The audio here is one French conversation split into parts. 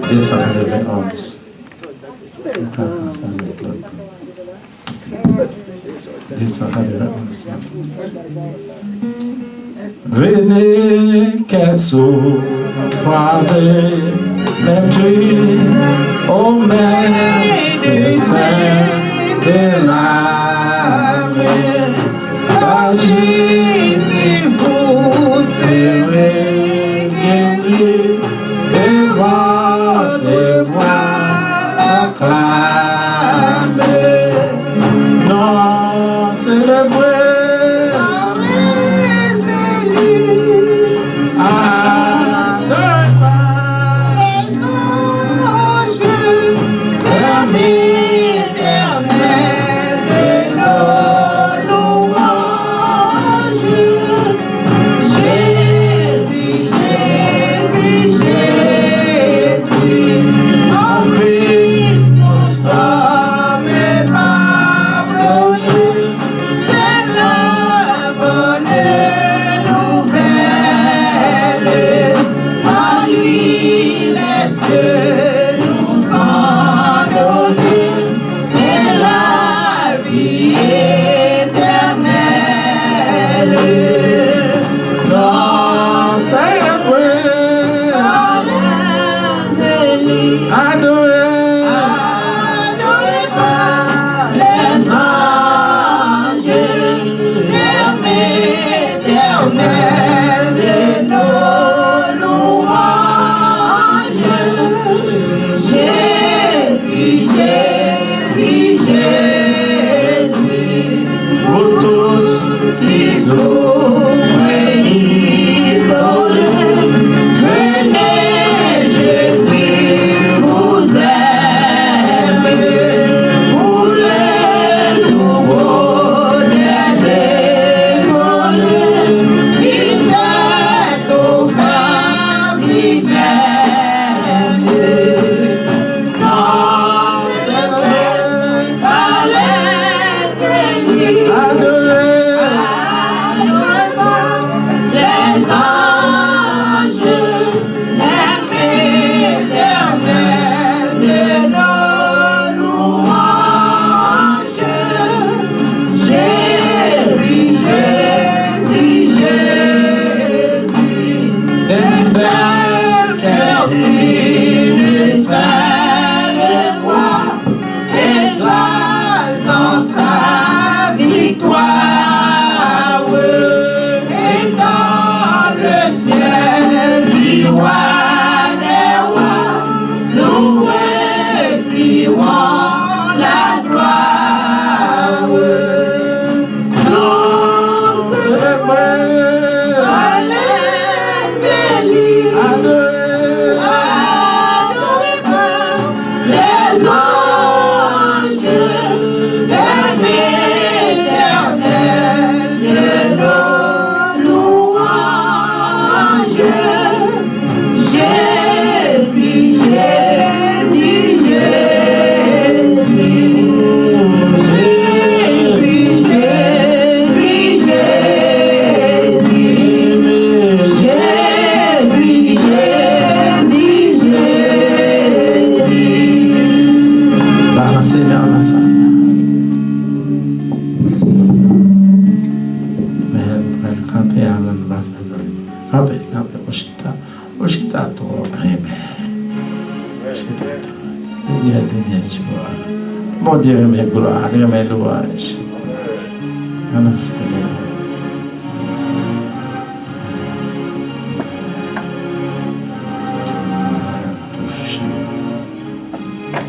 291. Venez qu'elle soit l'esprit au médecin de l'âme. Par Jésus, vous serez guéris de votre voix acclamée. Non, c'est le bruit. Mon Dieu, mes gloires, mes louanges.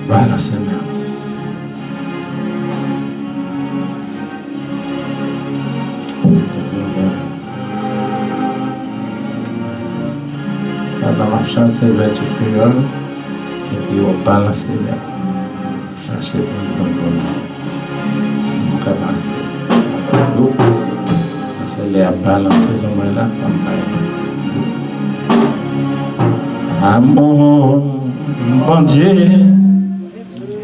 Voilà, Seigneur. On va chanter vers du créole et puis on parle à Seigneur. Cherchez pour les enfants. On commence. C'est les balancer ce moment-là. Amour, bon Dieu,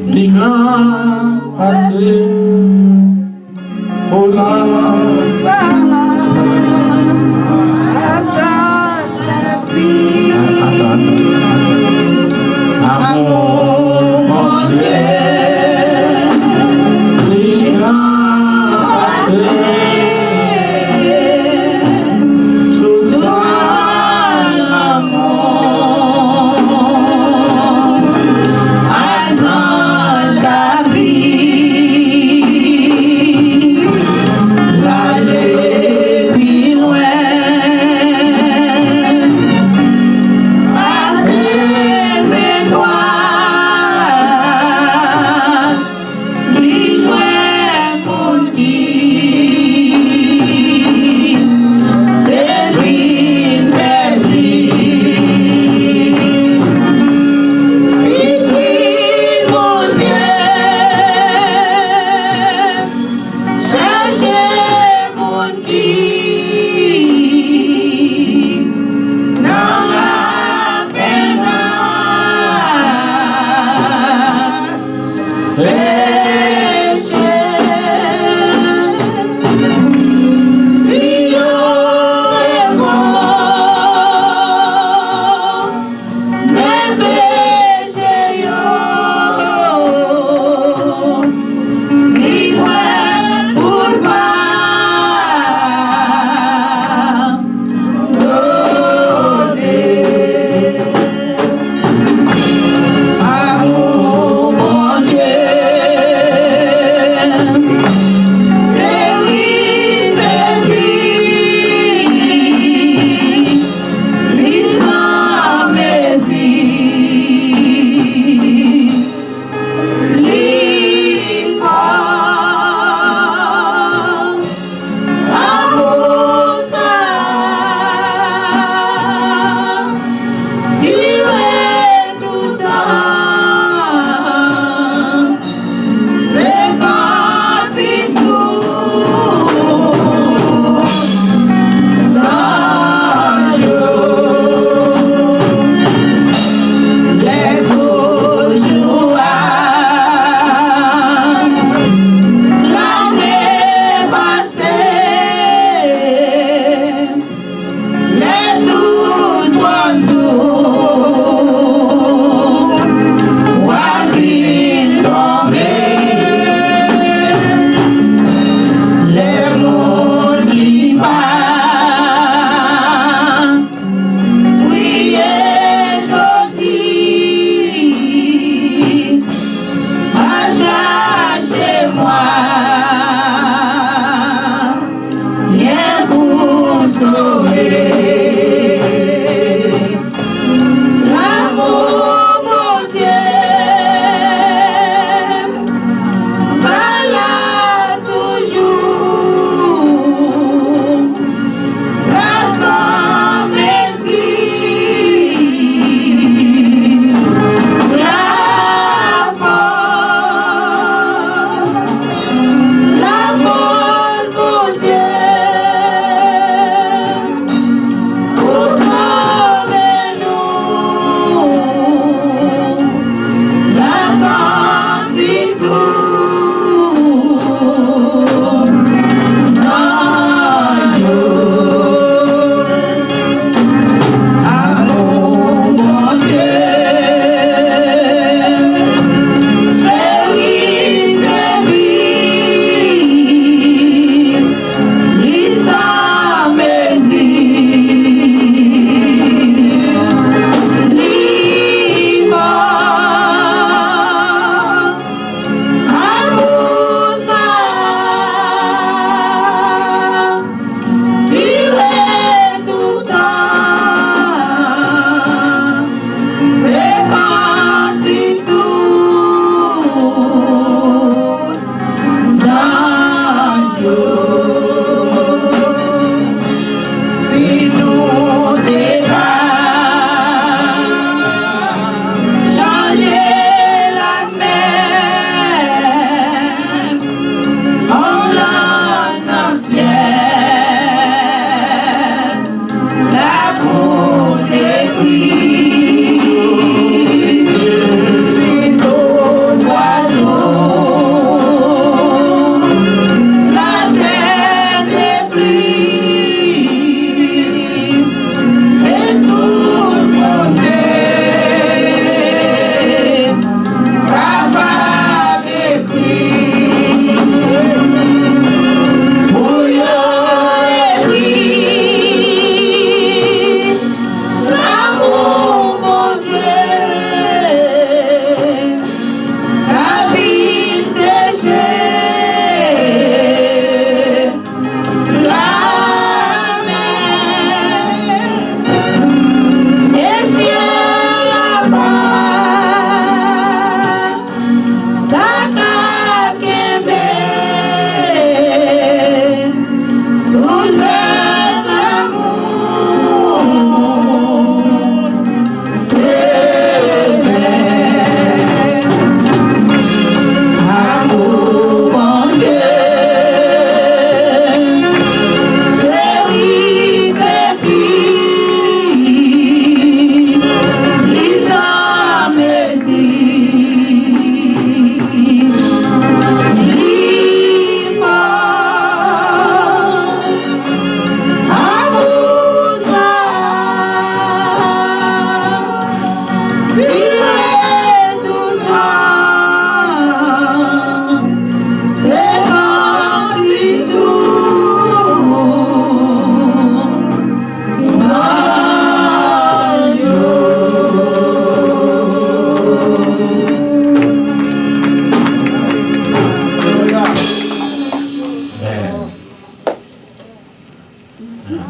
du grand passé, pour la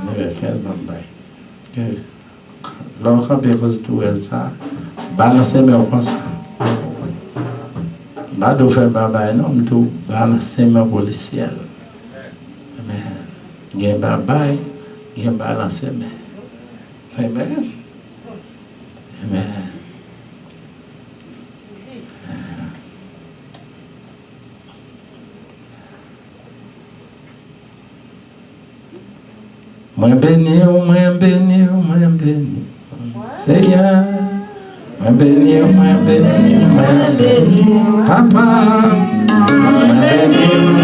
anniversaire bye. Lorsque cause tout ça, balancer mes comme ça. Pas de faire baba non tout balancer mes policiers. Amen. Gen baba, gen balancer mes. Amen. Amen. Moi béni, Seigneur. Moi béni, Papa. Moi béni,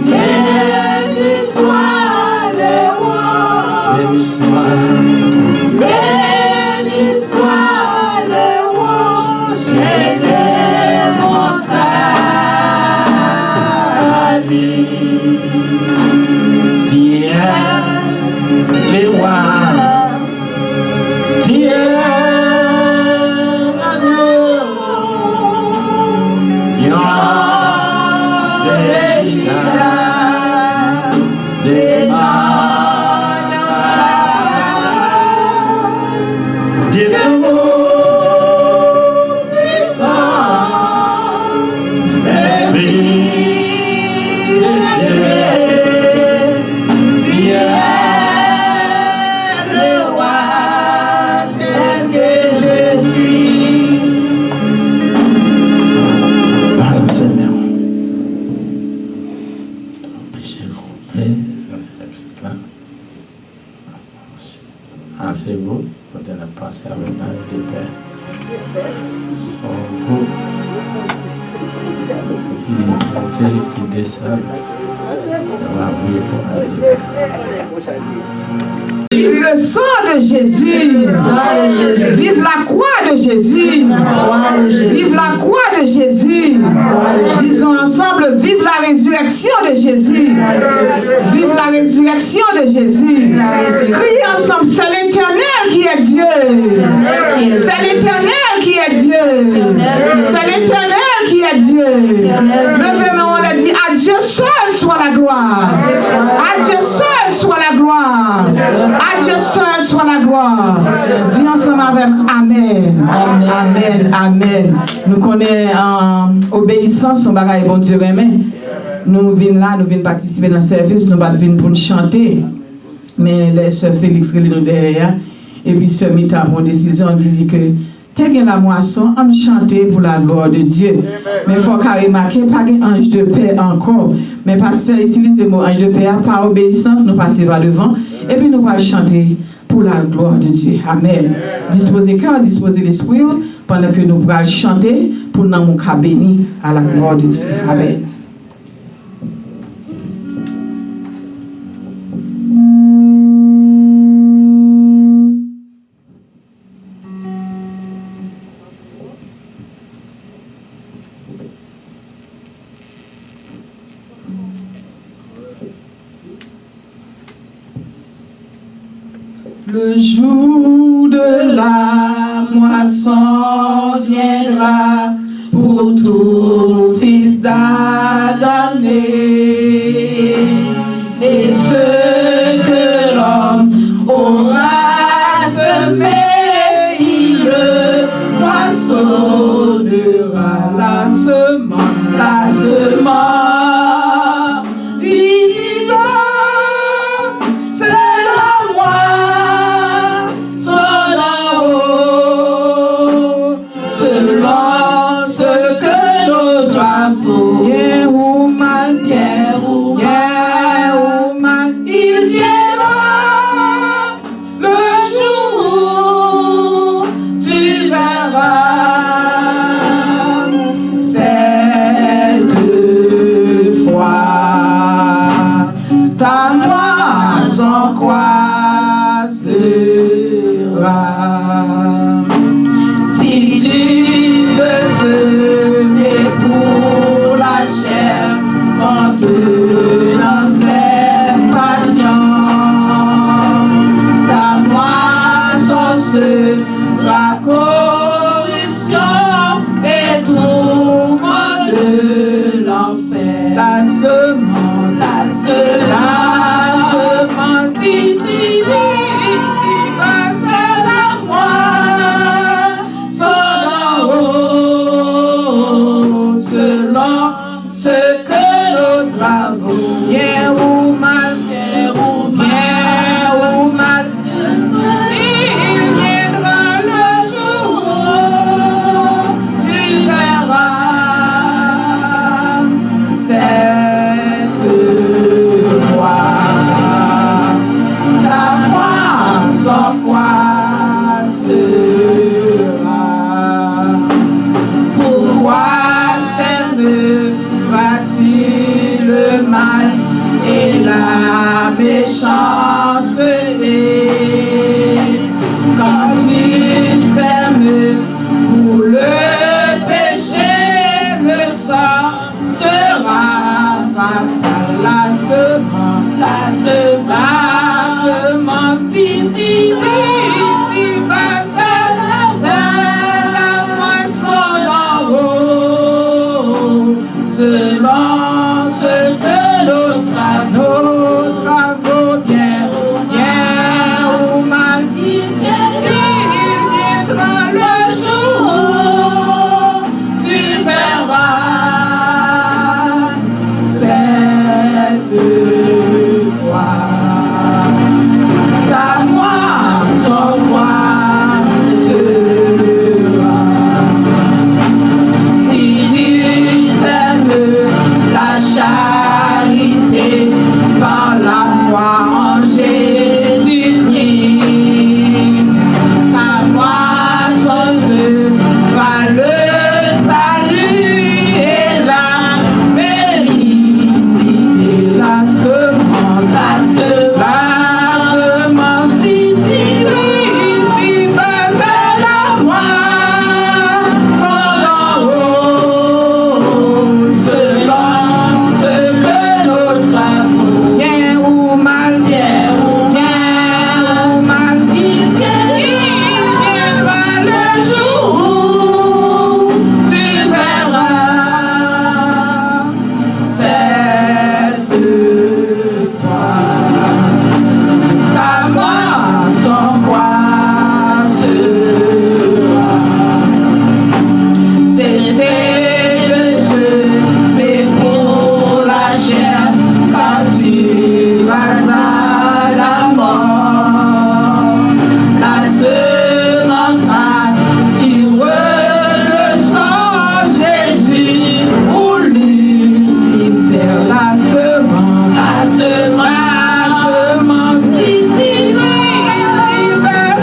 Béni soit le roi. Béni soit. Béni soit le roi. J'ai mon salut. Tiens les rois. Tiens Asseyez-vous, vous allez passer avec la des pères. Son groupe qui monte, qui descend, on va prier pour aller. Vive le sang de Jésus. Vive la croix de Jésus. Vive la croix de Jésus. Disons ensemble, vive la résurrection de Jésus. Vive la résurrection de Jésus. Criez ensemble, c'est l'Éternel qui est Dieu. C'est l'Éternel qui est Dieu. C'est l'Éternel qui est Dieu. Levez-moi, on a dit, à Dieu seul soit la gloire. À Dieu seul soit la gloire. À Dieu seul soit la gloire. Dis ensemble avec Amen. Amen. Amen. Nous connaissons en obéissance, on bagaille bon Dieu amen. Nous venons là, nous venons participer dans le service, nous venons pour nous chanter. Mais les sœurs Félix qui sont derrière, et puis sœur Mita prend décision, on dit que t'es la moisson, on chante pour la gloire de Dieu. Mais il faut qu'à remarquer, pas un ange de paix encore. Mais pasteur utilise le mot ange de paix par obéissance, nous passons par devant, et puis nous allons chanter pour la gloire de Dieu. Amen. Disposez le cœur, disposez l'esprit, pendant que nous allons chanter pour nous bénir à la gloire de Dieu. Amen. Le jour de la moisson viendra pour tout fils d'Adam et ce que l'homme aura semé, il le moissonnera. La semence d'ici-bas, c'est la moisson en haut, selon ce que nos travaux, bien ou mal, il viendra le jour, tu verras. Ta moisson croissera. Si tu veux semer pour la chair, contenant cette passion, ta moisson sera corruption et tourment de l'enfer. La semence d'ici-bas, c'est la moisson en haut, selon ce que nos travaux, bien ou mal, il viendra le jour, tu verras cette fois. Ta moisson croissera. Pourquoi sèmeras-tu le mal la méchanceté. Quand il s'aime pour le péché, le sang sera fatal. La semence ici, bas, c'est la moisson d'en haut. Selon ce que nos travaux bien ou mal, il viendra le jour, tu verras cette fois. Ta moisson sera. Si tu aimes la charité par la foi en Jésus-Christ, ta moisson sera le salut et la félicité. La semence ici, bas, c'est la moisson d'en haut. Selon ce que nos travaux, bien ou mal, il viendra le jour, tu verras cette fois. Ta moisson croissera. Cessez de semer pour la chair quand tu vas à la mort. La semence sur le sang Jésus ou Lucifer. La semence d'ici,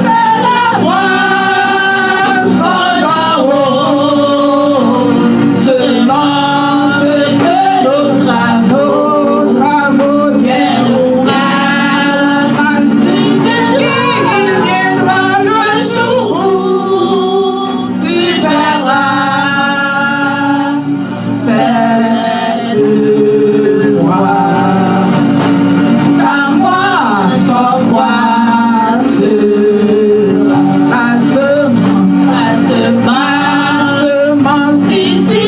c'est la moisson d'en haut. Selon ce que nos travaux bien ou mal, il viendra le jour où tu verras cette fois. Ta moisson croissera. La semence d'ici,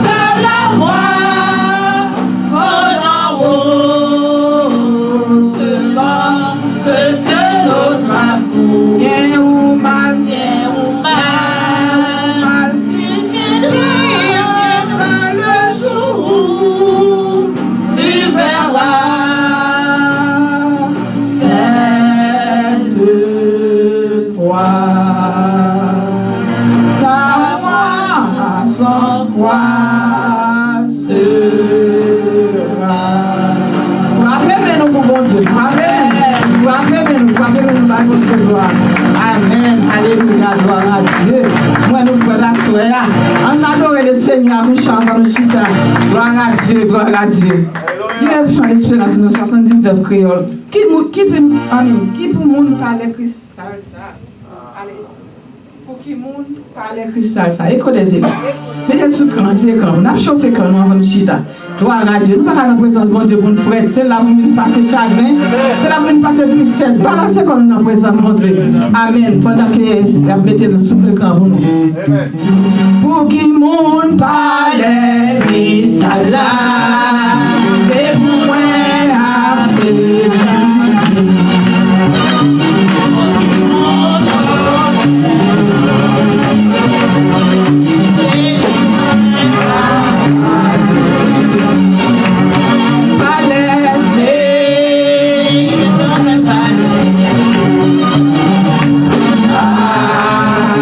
c'est la moisson d'en haut. Selon ce que nos travaux, bien ou mal, il viendra le jour où tu verras cette fois. Ta moisson croissera. Frappez-nous pour bon Dieu. Frappez-nous, pour bon Dieu, gloire. Amen. Alléluia, gloire à Dieu. Moi, nous frères la soeur, on adore le Seigneur, nous chantons, nous chita. Gloire à Dieu, gloire à Dieu. Il y a une l'espérance dans 79 créoles. Qui peut nous parler cristal ça? Allez. Pour qui monde parler cristal ça? Écoutez les mettez sur l'écran, on a chauffé quand nous avons nous chita. Gloire à Dieu. Nous ne parlons pas de présence de Dieu pour nous frères. C'est là pour nous passer chagrin. C'est là pour nous passer tristesse. Balancez quand nous avons présence de Dieu. Amen. Pendant que la mettez sur l'écran pour nous. Pour qui monde parler cristal ça? C'est pour moi à faire chagrin.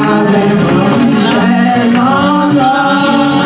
Avec mon cher enfant,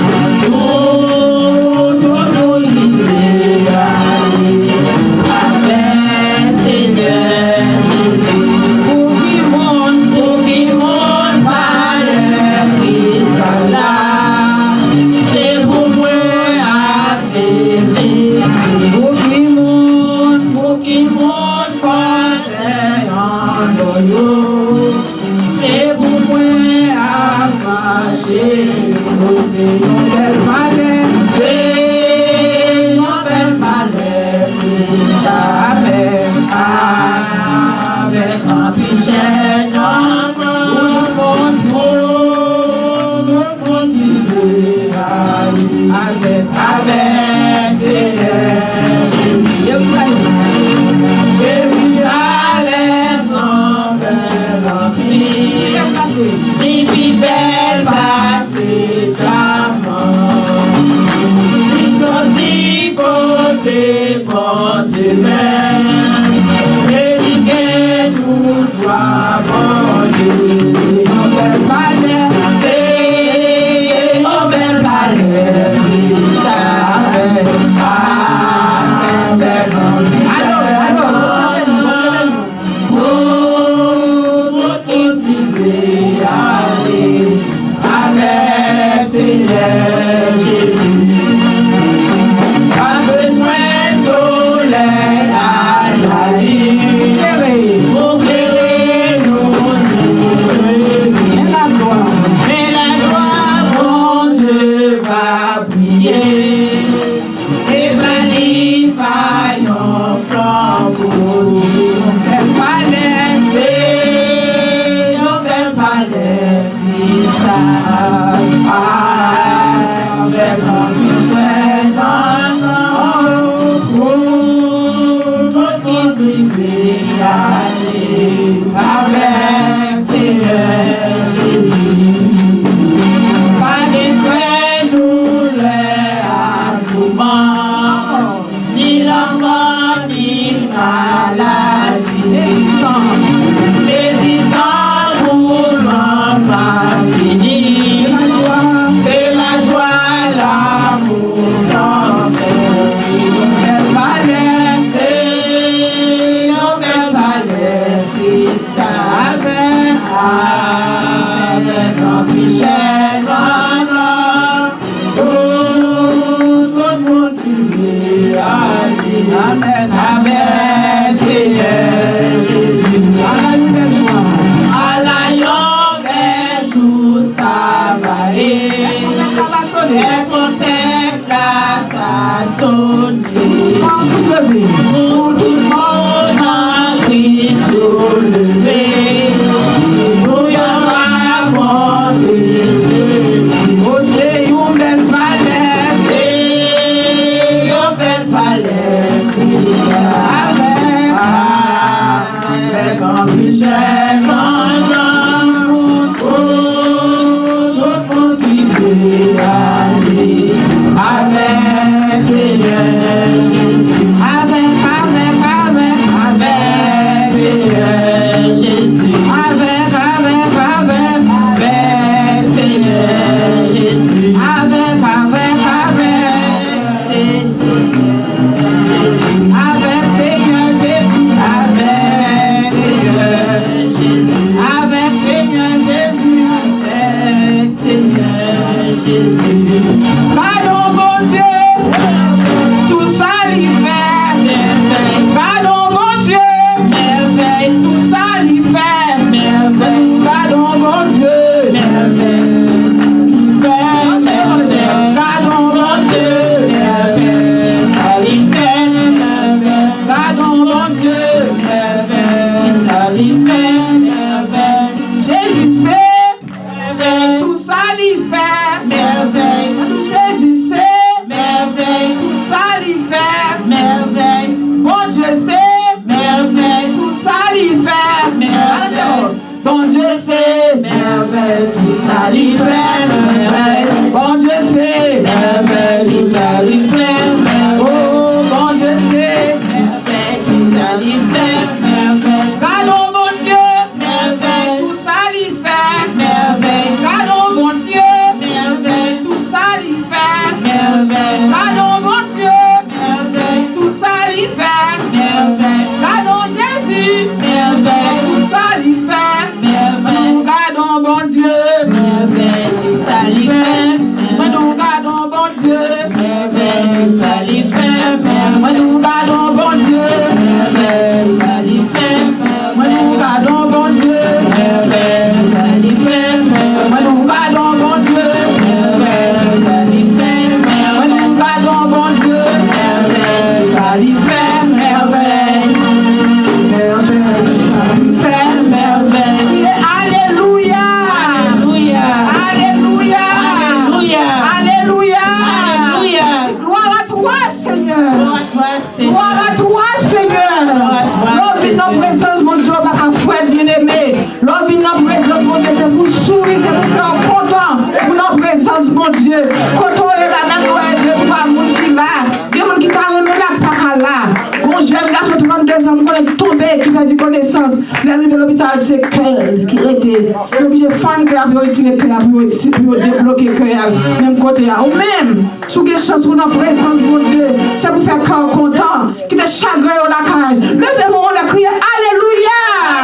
arrivé à l'hôpital, c'est cœur qui était. Il est obligé de faire un cœur pour retirer le cœur, pour débloquer le cœur, même côté. Ou même, si vous avez chance pour notre présence, mon Dieu, c'est pour faire cœur content, qui te chagrin au la caille. Levez-moi, on a crié Alléluia!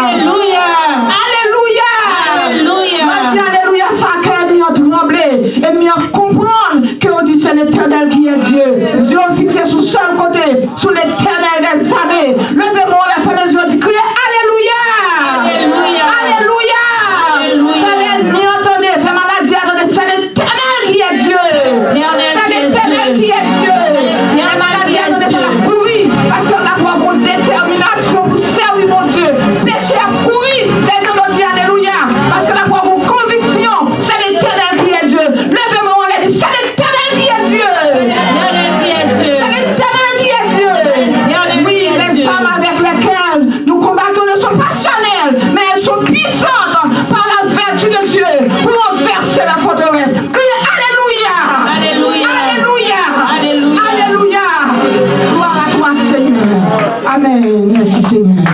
Alléluia! Alléluia! Alléluia! Alléluia, ça cœur ni en trembler, et ni en comprendre que on dit c'est l'éternel qui est Dieu. Dieu fixé sur seul côté, sur l'éternel des armées. Levez-moi, la famille de Dieu, criez Alléluia! Alléluia! Alléluia! C'est ni entendez, c'est maladie, attendez, c'est l'éternel qui est Dieu. C'est l'éternel qui est Dieu. Les maladies, attendez, ça va courir, parce qu'on a pour une détermination pour servir mon Dieu. Péché à courir, les gens nous disent Alléluia, parce qu'on a pour une conviction, c'est l'éternel qui est Dieu. Levez-moi, on l'a dit, c'est l'éternel qui est Dieu. C'est l'éternel qui est Dieu. Oui, les femmes avec lesquelles nous combattons ne sont pas charnelles, mais elles sont puissantes par la vertu de Dieu pour renverser la forteresse. Criez Alléluia! Alléluia! Alléluia! Alléluia! Alléluia! Gloire à toi, Seigneur. Amen. Merci, Seigneur.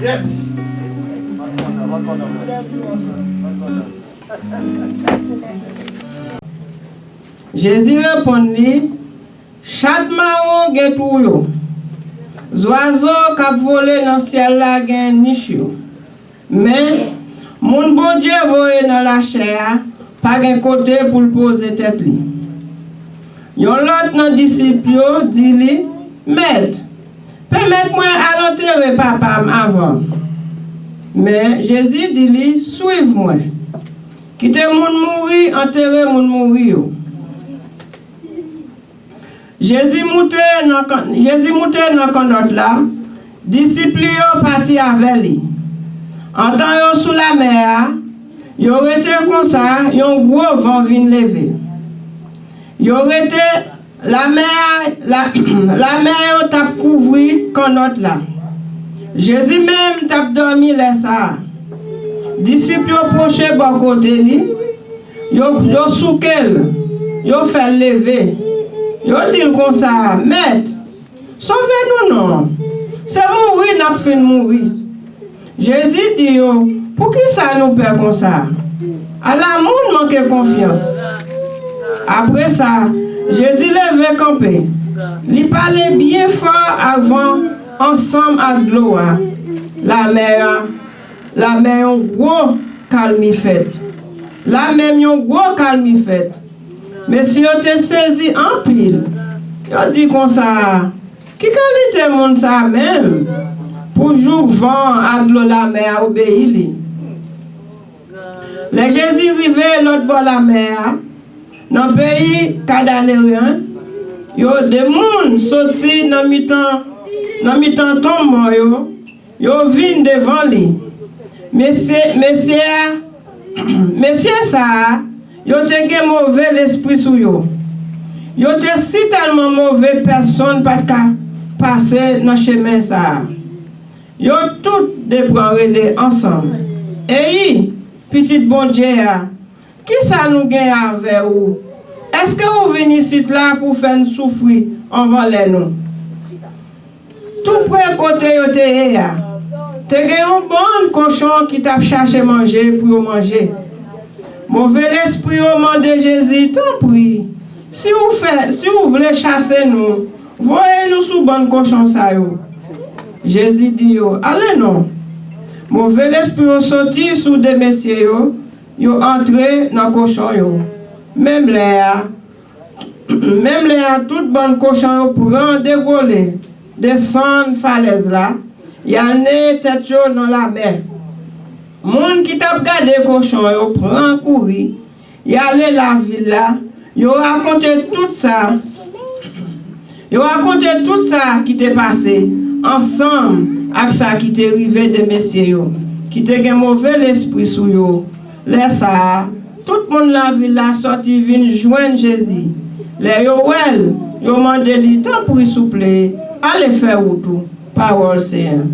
Yes. Jésus répondit, chaque marron gen tou yo. Oiseau k'ap volé dans ciel la gen niche yo. Mais mon bon Dieu voye dans la chair, pas gen côté pour le poser tête li. Yon lot nan disciple yo dit li, maître, permettez-moi à l'enterrer papa avant. Mais Jésus dit li, suive-moi. Quittez moun mouri, enterrer moun mouri yo. Jésus monté dans connote là, disciple yo parti avec lui. En temps yo sous la mer, yo rete comme ça, yon gros vent vient lever. Yo rete la mer yo tap couvri connote là. Jésus même tap dormi là ça. Disciple yo proche bon côté li, yo soukel, yo fait lever. Yo dit comme ça, maître, sauvez-nous non. C'est mourir, n'a pas fait mourir. Jésus dit yo, pour qui ça nous perd comme ça? À la monde manque confiance. Après ça, Jésus levé campé. Il parlait bien fort avant, ensemble avec gloire. La mer un gros calme fait. La mer un gros calme fait. Monsieur te saisi en pile. Yo dit comme ça. Qui qualité monde ça même? Pour jour vent ak la mer obéi li. Les Jésus rivé l'autre bord la mer. Dans le pays cadanéen, yo des moun sorti dans mi-temps tombe yo vinn devant li. Monsieur ça yo te gen mauvais l'esprit sou yo. Yo te si tellement mauvais personne pas ka passer dans chemin ça. Yo tout débranlé ensemble. Et petite bon Dieu, qui ça nous gagne avec vous? Est-ce que vous venez ici là pour faire nous souffrir envers nous? Tout près côté yo te ya. Te gen un bon cochon qui t'a cherché manger pour manger. Mauvais esprit au nom de Jésus, tant pis. Si vous voulez chasser nous, voyez-nous sous bon cochon ça yo. Jésus dit yo, allez non. Mauvais esprit au sorti sous des messieurs yo entré dans cochon yo. Même là tout bon cochon yo prend décoller, descendre falaise là, y a né tête yo dans la mer. Moun qui t'a gardé cochon yo prend courir, y allé la ville là, yo raconté tout ça. Yo raconté tout ça qui t'est passé ensemble avec ça qui t'est arrivé de messieurs yo, qui t'est gen mauvais l'esprit sou yo. Laisse ça, tout le monde la ville là sorti vinn joindre Jésus. Les yo well, yo mandé li tant pour s'il vous plaît, allez faire ou tout. Parole Seigneur.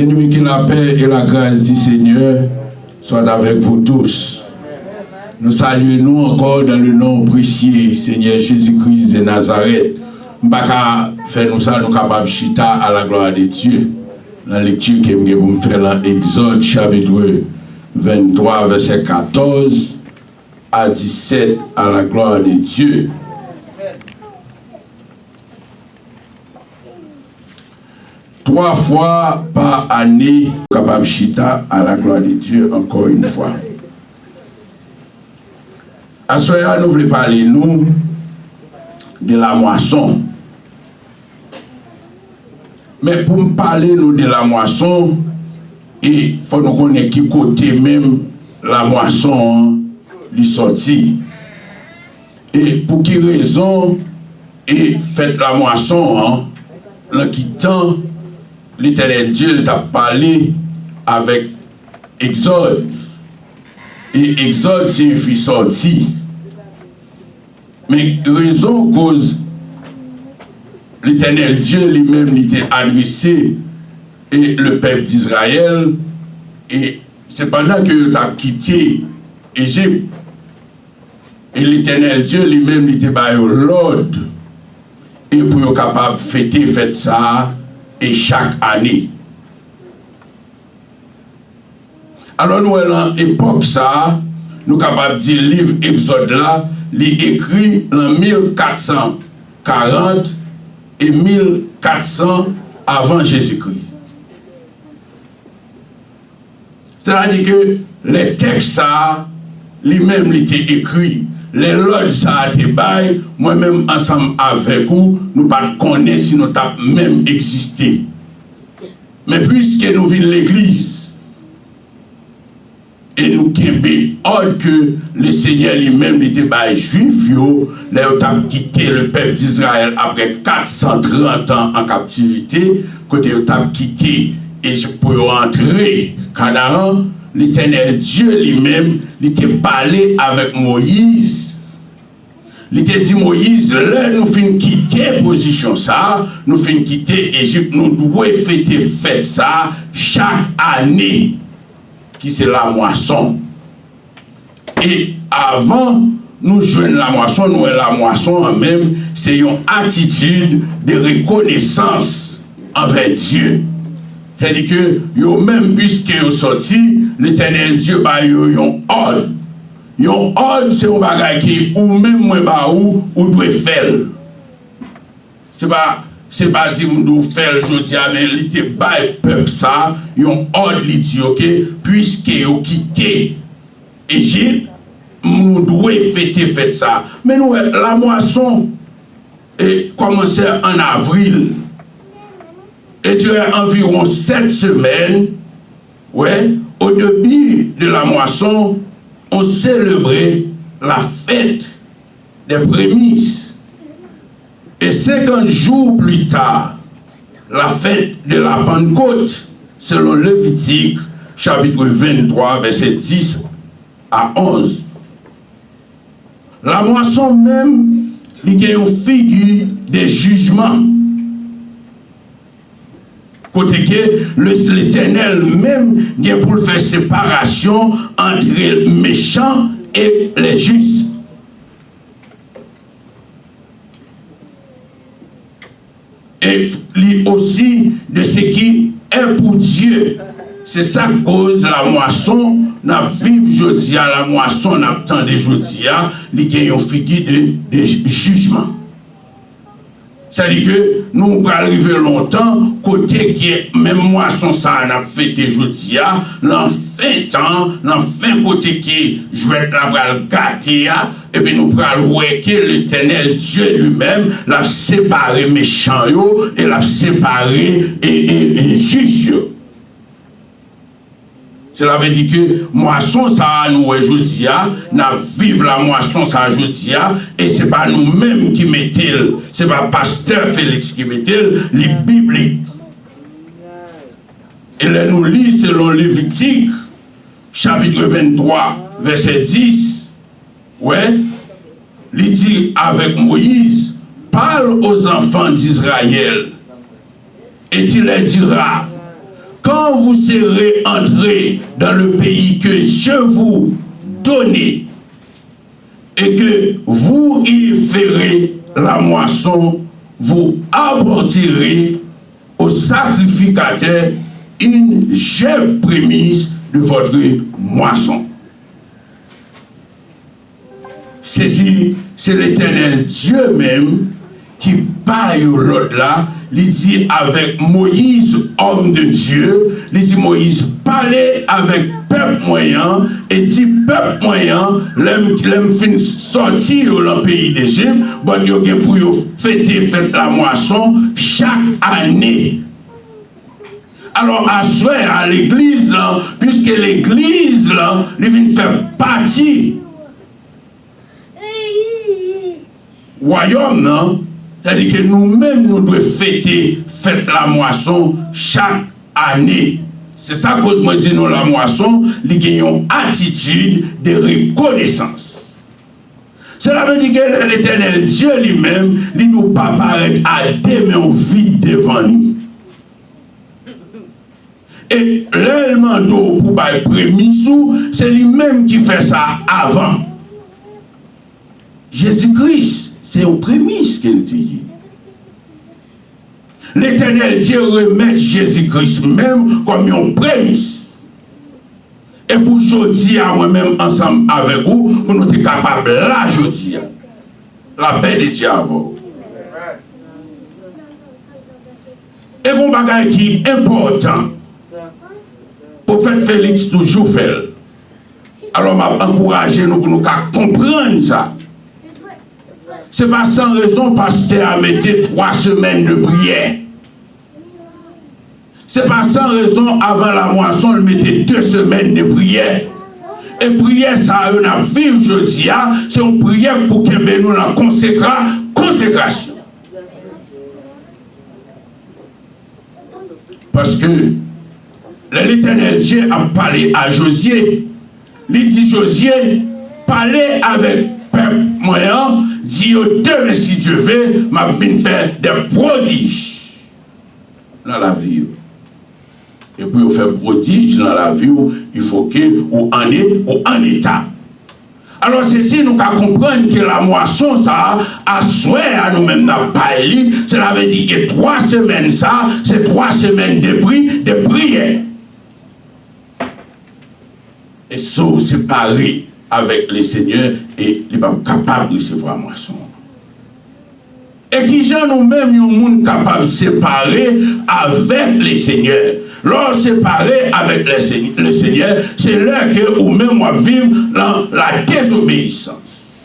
Bien-aimés, que la paix et la grâce du Seigneur soient avec vous tous. Nous saluons encore dans le nom précieux Seigneur Jésus-Christ de Nazareth. Mbaka fait nous ça, nous capables chita à la gloire de Dieu. La lecture que nous allons faire dans Exode chapitre 23 verset 14 à 17 à la gloire de Dieu. Trois fois par année, capable chita à la gloire de Dieu encore une fois. À ce moment, nous voulons parler nous de la moisson. Mais pour me parler nous de la moisson, il faut nous connaître qui côté même la moisson lui sorti. Et pour quelle raison et fait la moisson en quittant l'Éternel Dieu t'a parlé avec Exode. Et Exode signifie sorti. Mais raison cause l'Éternel Dieu lui-même était adressé et le peuple d'Israël, et c'est pendant que tu as quitté Égypte, et l'Éternel Dieu lui-même était par l'ordre, et pour être capable de fêter ça, et chaque année. Alors nous, à l'époque ça, nous sommes capables de dire le livre Exode là, il est écrit en 1440 et 1400 avant Jésus-Christ. C'est-à-dire que les textes ça, lui-même il était écrit, les lois ça a été bail, moi-même ensemble avec vous, nous ne connaissons pas si nous avons même existé. Mais puisque nous vivons l'église, et nous kembe ordre que le Seigneur lui-même était bail juif, là il a quitté le peuple d'Israël après 430 ans en captivité, quand il a quitté et pour rentrer Canaan, l'Éternel Dieu lui-même, il était parlé avec Moïse. Il était dit Moïse, là nous finissons quitter position ça, nous finissons quitter Égypte, nous devons fêter fête ça chaque année, qui c'est la moisson. Et avant nous joignons la moisson, nous la moisson en même, c'est une attitude de reconnaissance envers Dieu. C'est-à-dire que, yo même puisque yo sorti, l'Éternel Dieu ba yo yon ordre. Yon ordre, c'est un bagage qui, ou même moi ba ou doit faire. C'est pas dire nous doit faire aujourd'hui, mais il te bail peuple ça, yon ordre li dit, ok, puisque yo quitté Égypte, nous devons fêter ça. Mais nous, la moisson est commencé en avril. Et durant environ 7 semaines, ouais, au début de la moisson, on célébrait la fête des prémices. Et 50 jours plus tard, la fête de la Pentecôte, selon Lévitique, chapitre 23, verset 10 à 11. La moisson même, il y a une figure de jugement. Côté que l'Éternel même vient pour faire séparation entre les méchants et les justes. Et aussi de ce qui est pour Dieu. C'est ça cause la moisson, n'a vive aujourd'hui à la moisson, n'a tant de aujourd'hui, il y a une figure de jugement. C'est-à-dire que nous allons arriver longtemps, côté qui est même moisson, ça on a fêté aujourd'hui, dans fin temps, dans fin côté qui je vais la gâter, et puis nous allons voir que l'Éternel Dieu lui-même l'a séparé méchant et l'a séparé et juste. Cela veut dire que moisson ça nous aujourd'hui, nous vivons la moisson ça aujourd'hui, et ce n'est pas nous-mêmes qui mettons, ce n'est pas pasteur Félix qui mettons, les bibliques. Et là nous lisons selon Lévitique, chapitre 23, verset 10, ouais, il dit avec Moïse, parle aux enfants d'Israël, et tu leur diras, quand vous serez entrés dans le pays que je vous donnais, et que vous y ferez la moisson, vous apporterez au sacrificateur une chèvre prémisse de votre moisson. C'est l'Éternel Dieu même qui parle l'autre là, il dit avec Moïse, homme de Dieu, il dit Moïse, parlez avec peuple moyen, et dit peuple moyen, l'aime fin sortir dans le pays d'Égypte, bon, il y a pour fêter la moisson chaque année. Alors, à souhait à l'église, puisque l'église, il vient faire partie royaume, non? C'est-à-dire que nous-mêmes, nous devons fêter la moisson chaque année. C'est ça que moi dis nous la moisson, nous gagnons une attitude de reconnaissance. Cela veut dire que l'Éternel Dieu lui-même, il ne nous pas paraître à des mains vides devant nous. Et l'élément d'eau pour le prémisse, c'est lui-même qui fait ça avant. Jésus-Christ, c'est une prémisse qu'il dit. L'Éternel Dieu remet Jésus-Christ même comme une prémisse. Et pour aujourd'hui, moi-même ensemble avec vous, pour nous être capables là aujourd'hui, la paix de Dieu avant. Et bon bagage qui est important, prophète Félix toujours fait. Alors, je encourage nous pour nous comprendre ça. Ce n'est pas sans raison, pasteur a mis 3 semaines de prière. Ce n'est pas sans raison, avant la moisson, il mettait 2 semaines de prière. Et prière, ça a une vie aujourd'hui, c'est une prière pour que nous la consécration. Parce que l'Éternel Dieu a parlé à Josué. Il dit Josué, parlez avec peuple moyen, dit demain si Dieu veut, m'a venu faire des prodiges dans la vie. Et pour faire prodige dans la vie, il faut que vous en état. Alors ceci, nous comprenons que la moisson, ça, à souhait à nous-mêmes dans le pays, cela veut dire que 3 semaines, ça, c'est 3 semaines de prière. Et ça, séparé avec le Seigneur, et il n'est pas capable de recevoir la moisson. Et qui gens nous-mêmes, nous sommes capables de séparer avec le Seigneur. Lorsque séparer avec le Seigneur, c'est là que nous-mêmes nous vivons dans la désobéissance.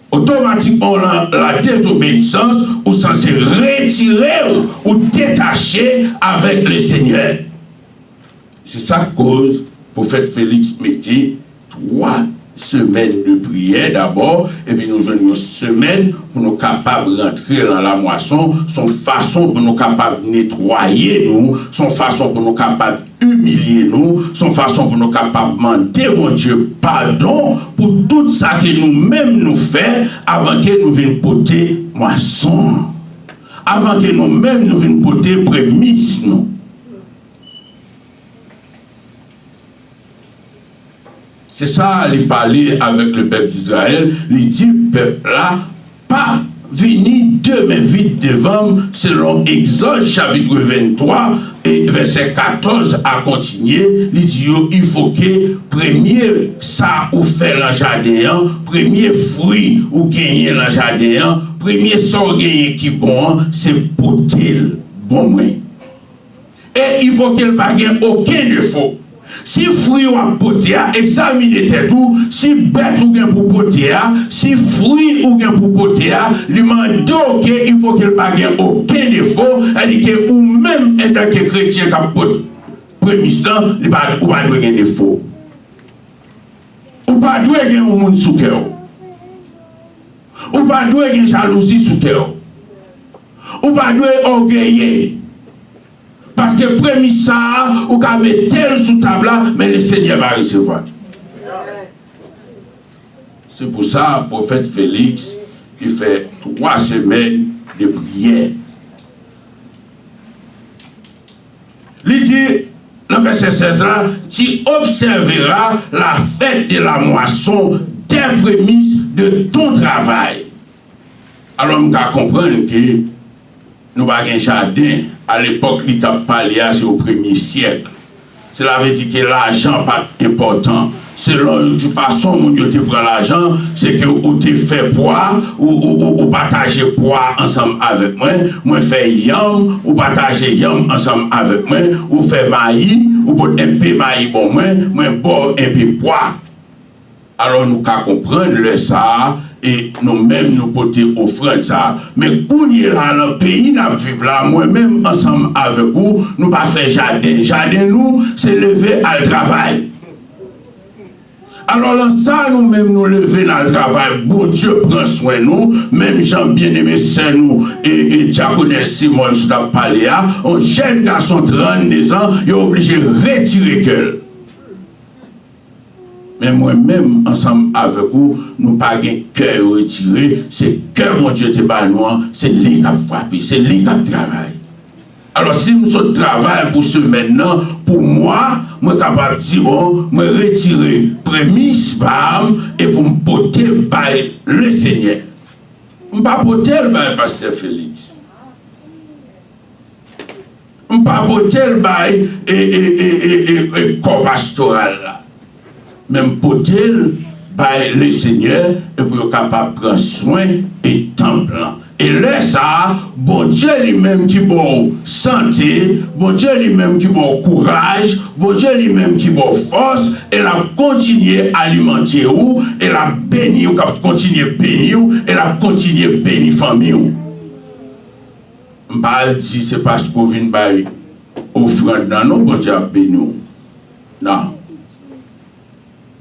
Automatiquement, la désobéissance, ou censé retirer ou détacher avec le Seigneur. C'est ça cause, prophète Félix mettait 3 semaines de prière d'abord, et puis nous jouons une semaine pour nous capables de rentrer dans la moisson, son façon pour nous capables de nettoyer nous, son façon pour nous capables d'humilier nous, son façon pour nous capables de demander, mon Dieu, pardon pour tout ça que nous-mêmes nous faisons avant que nous venions porter moisson, avant que nous-mêmes nous venions porter prémisse nous. C'est ça, il parlait avec le peuple d'Israël. Il dit, peuple là, pas venir demain vite devant, selon Exode chapitre 23 et verset 14 à continuer. Il dit, il faut que premier ça ou fait dans le jardin, premier fruit ou gagner dans le jardin, premier sort gagner qui bon, c'est porter bon moins. Et il faut qu'il n'y ait aucun défaut. Si fruit ou poté, examinez tout. Si bête ou bien pour poté, si fruit ou bien pour poté, il demande qu'il faut qu'il n'y ait aucun défaut. C'est-à-dire que ou même en tant que chrétien qui a prémisse, il n'y a pas de défaut. Ou pas de gagner un monde sous cœur. Ou pas de gagner jalousie sous cœur. Ou pas de orgueiller. Parce que premier ça, ou qu'à mettre tel sous table, mais le Seigneur va recevoir. C'est pour ça, le prophète Félix, il fait 3 semaines de prière. Il dit, dans le verset 16 là, tu observeras la fête de la moisson des prémices de ton travail. Alors, nous comprenons que nous n'avons pas un jardin. À l'époque, il t'a parlé, c'est au 1er siècle. Cela veut dire que l'argent n'est pas important. Selon de toute façon, mon Dieu, tu prends l'argent, c'est que ou tu fais poids, ou partager poids ensemble avec moi fais yam, ou partager yam ensemble avec moi, ou fait maïs, ou pour un peu maïs pour moi boire un peu poids. Alors nous qu'à comprendre le ça, et nous-mêmes nous porter offrande ça. Mais quand nous là dans le pays, nous vivons là, moi-même ensemble avec vous, nous pas faire jardin. Jardin nous, c'est lever à le travail. Alors là, ça, nous-mêmes, nous lever dans le travail. Bon Dieu prend soin de nous. Même Jean bien-aimé, c'est nous. Et Diaconesse Simone, sous la paléa, un jeune garçon de 32 ans, il est obligé de retirer qu'elle. Mais moi-même, ensemble avec vous, nous pas de cœur retiré. C'est que mon Dieu te bat nous, c'est lui qui a frappé, c'est lui qui a travaillé. Alors, si nous sommes travail pour ce maintenant, pour moi, je suis capable de dire, bon, je retirer prémisse et pour me porter par le Seigneur. Je ne pas porter par Pasteur Félix. Je ne pas porter par le corps pastoral. Même porter par le Seigneur et pour être capable de prendre soin et temple. Et là, ça, bon Dieu lui-même qui bon santé, bon Dieu lui-même qui bon courage, bon Dieu lui-même qui bon force, et la continuer à alimenter ou, et la bénir, continuer à bénir, et la continuer à bénir famille. Je ne pas dire c'est parce qu'on vient de offrande, non, bon Dieu a béni. Non.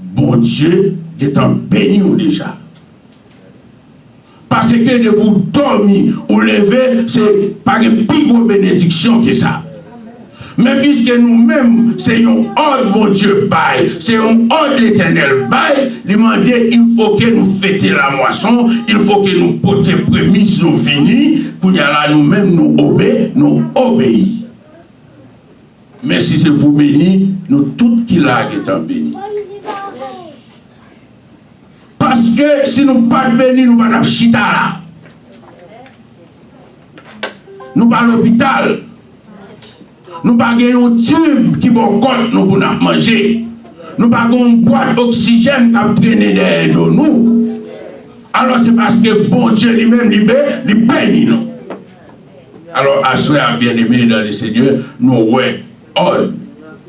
Bon Dieu est en béni déjà. Parce que de vous dormir ou lever, c'est pas une plus grosse bénédiction que ça. Mais puisque nous-mêmes, c'est un ordre, bon Dieu, bail, c'est un ordre l'éternel bail, il faut que nous fêtions la moisson, il faut que nous portions prémices, nous finis, pour y aller nous-mêmes, nous obéir. Mais si c'est pour bénir, nous tous qui là qui sont bénis. Parce que si nous ne pas bénis, nous ne pas chita là. Nous pas l'hôpital. Nous pas un tube qui va côte nous pour manger. Nous pas une boîte d'oxygène qui a traîné derrière nous. Alors c'est parce que bon Dieu lui-même il bénit nous. Alors à soi bien aimé dans le Seigneur, nous ouais ordre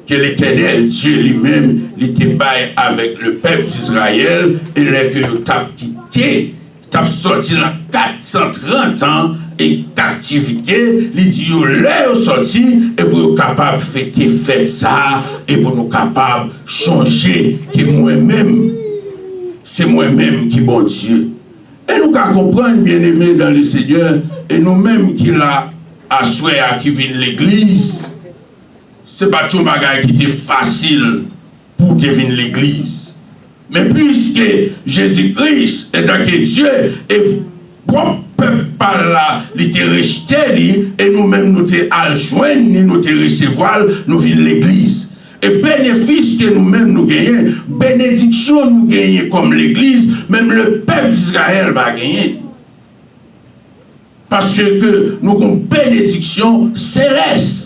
que l'Éternel Dieu lui-même était bail avec le peuple d'Israël et les que t'a quitté, t'a sorti dans 430 ans et captivité, il dit là sorti et pour être capable de fêter fête ça et pour nous capable de changer que moi-même c'est moi-même qui bon Dieu. Et nous qu'à comprendre bien aimé dans le Seigneur et nous-mêmes qui l'a assuré à qui vient l'église. C'est pas tout bagage qui était facile pour devenir l'église. Mais puisque Jésus-Christ est dans que Dieu et propre peuple par là, il était rejeté et nous-mêmes nous t'es adjoint, nous t'es recevoir, nous venons l'église. Et bénéfice que nous-mêmes nous gagnons, bénédiction nous gagnons comme l'église, même le peuple d'Israël va gagner. Parce que nous avons une bénédiction céleste.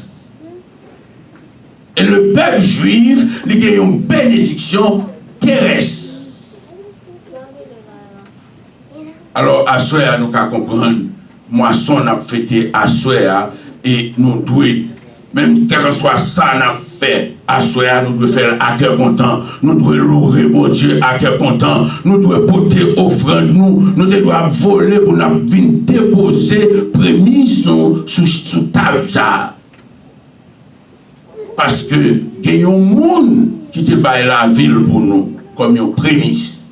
Et le peuple juif, il a une bénédiction terrestre. Alors, à Soya, nous devons comprendre, moisson a fêté à Soya, et nous devons, même quel que soit ça, nous fait à Soya, nous devons faire à cœur content, nous devons louer bon Dieu à cœur content, nous devons porter offrande, nous devons voler pour nous venir déposer prémices sous table ça. Parce que il y a un monde qui te baille la ville pour nous comme une prémisse.